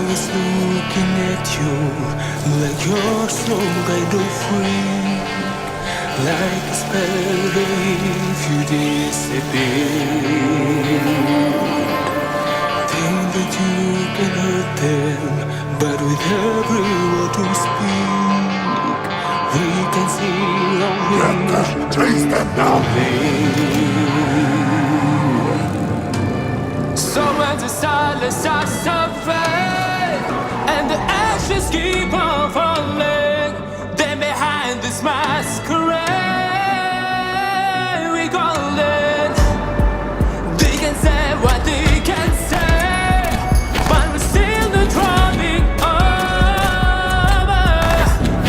was looking at you like you're some kind of freak, like a spider if you disappear. Think that you can hurt them, but with every word you speak, we can see only Chase them down. So when the silence starts to fade and the ashes keep on falling, then behind this masquerade we call it. They can say what they can say, but we're still the drumming over.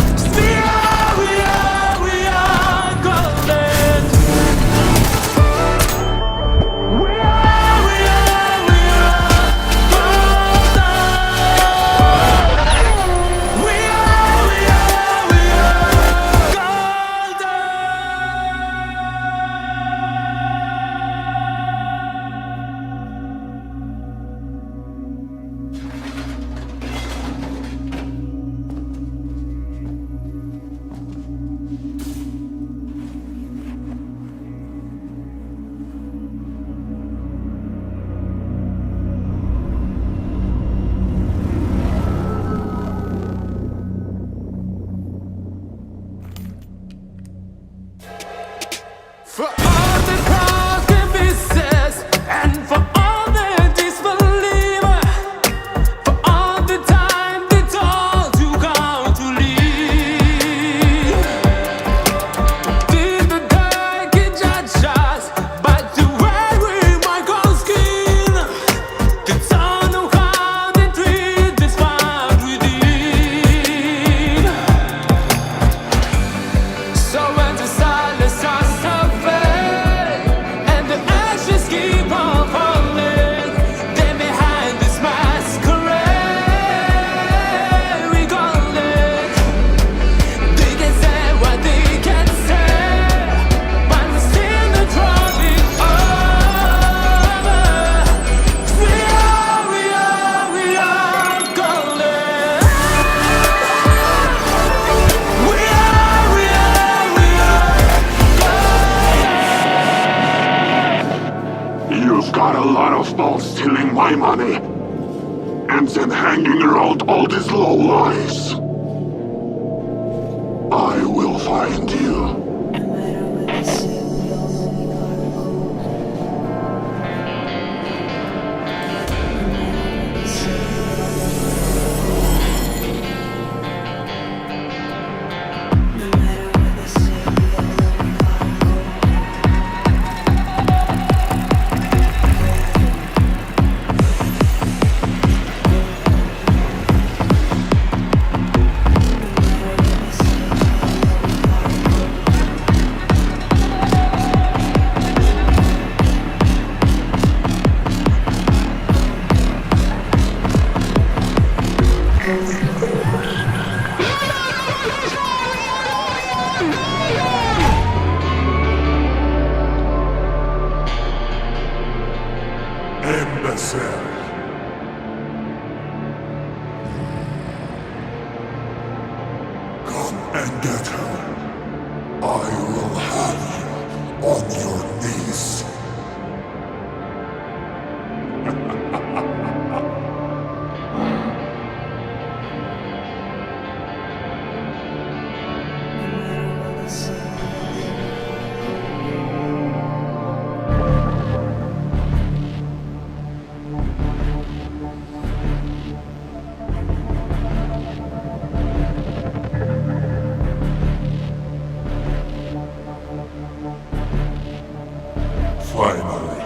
'Cause we are golden. We are golden. We For all the broken pieces and for all the disbeliever, for all the time they told you how to live. Did the dark judge us by the way we might go skin? Did some know how they treat this found within? So when the silence starts to fade and the ashes keep on falling, then behind this masquerade we call it. They can say what they can say, but we're still the drumming over. 'Cause we are golden. We are You've got a lot of balls stealing my money and then hanging around all these low lies. I will find you. Imbecile. Come and get her. I will have you on your knees. Finally.